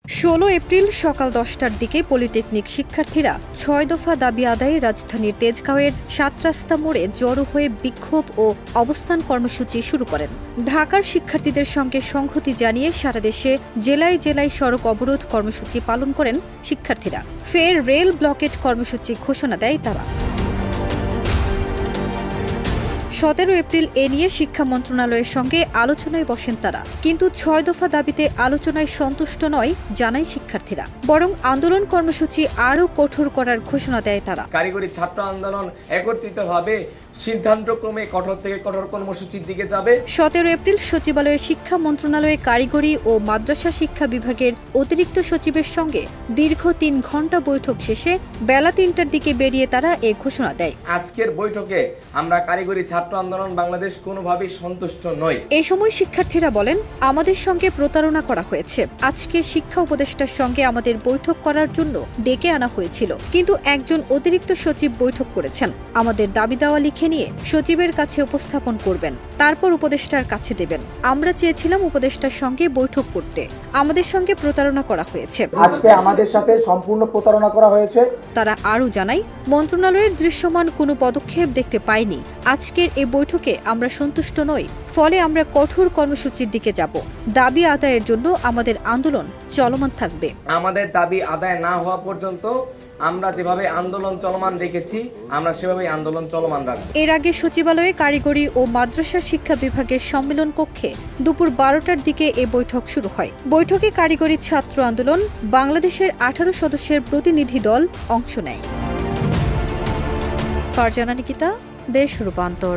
16 April সকাল 10টার দিকে polytechnic শিক্ষার্থীরা 6 দফা দাবি আদায়ে রাজধানীর তেজগাঁওয়ের 7 রাস্তা মোড়ে জড়ো হয়ে বিক্ষোভ ও অবস্থান কর্মসূচি শুরু করেন। ঢাকার শিক্ষার্থীদের সঙ্গে সংহতি জানিয়ে সারা দেশে জেলায় জেলায় সড়ক অবরোধ কর্মসূচি পালন করেন শিক্ষার্থীরা। ফের রেল ব্লকেট কর্মসূচি ঘোষণা দেয় তারা। 17 এপ্রিল এ নিয়ে শিক্ষা মন্ত্রণালয়ের সঙ্গে আলোচনায় বসেন তারা, কিন্তু 6 দফা দাবিতে আলোচনায় সন্তুষ্ট নয় জানায় শিক্ষার্থীরা, বরং আন্দোলন কর্মসূচি আরও কঠোর করার ঘোষণা দেয় তারা। কারিগরি ছাত্র আন্দোলন একত্রিতভাবে সিদ্ধান্তক্রমে কঠোর থেকে কঠোর কর্মসূচির দিকে যাবে। 17 এপ্রিল সচিবালয়ে শিক্ষা মন্ত্রণালয়ের কারিগরি ও মাদ্রাসা শিক্ষা বিভাগের অতিরিক্ত সচিবের সঙ্গে দীর্ঘ 3 ঘণ্টা বৈঠক শেষে বেলা 3টার দিকে বেরিয়ে তারা এ ঘোষণা দেয়। আজকের বৈঠকে আমরা কারিগরি ছাত্র আন্দোলন বাংলাদেশ কোনোভাবেই সন্তুষ্ট নই। এই সময় শিক্ষার্থীরা বলেন, আমাদের সঙ্গে প্রতারণা করা হয়েছে। আজকে শিক্ষা উপদেষ্টার সঙ্গে আমাদের বৈঠক করার জন্য ডেকে আনা হয়েছিল, কিন্তু একজন অতিরিক্ত সচিব বৈঠক করেছেন। আমাদের দাবি দেওয়া লিখে নিয়ে সচিবের কাছে উপস্থাপন করবেন, তারপর উপদেষ্টার কাছে দেবেন। আমরা চেয়েছিলাম উপদেষ্টার সঙ্গে বৈঠক করতে, আমাদের সঙ্গে প্রতারণা করা হয়েছে। আজকে আমাদের সাথে সম্পূর্ণ প্রতারণা করা হয়েছে। তারা আরও জানায়, মন্ত্রণালয়ের দৃশ্যমান কোনো পদক্ষেপ দেখতে পাইনি। আজকের এই বৈঠকে আমরা সন্তুষ্ট নই, ফলে আমরা কঠোর কর্মসূচির দিকে যাব। দাবি আদায়ের জন্য আমাদের আন্দোলন চলমান থাকবে। আমাদের দাবি আদায় না হওয়া পর্যন্ত আমরা যেভাবে আন্দোলন চলমান রেখেছি, আমরা সেভাবেই আন্দোলন চলমান রাখব। এর আগে সচিবালয়ে কারিগরি ও মাদ্রাসা শিক্ষা বিভাগের সম্মেলন কক্ষে দুপুর 12টার দিকে এ বৈঠক শুরু হয়। বৈঠকে কারিগরি ছাত্র আন্দোলন বাংলাদেশের 18 সদস্যের প্রতিনিধি দল অংশ নেয়। ফারজানা নিকিতা, দেশ রূপান্তর।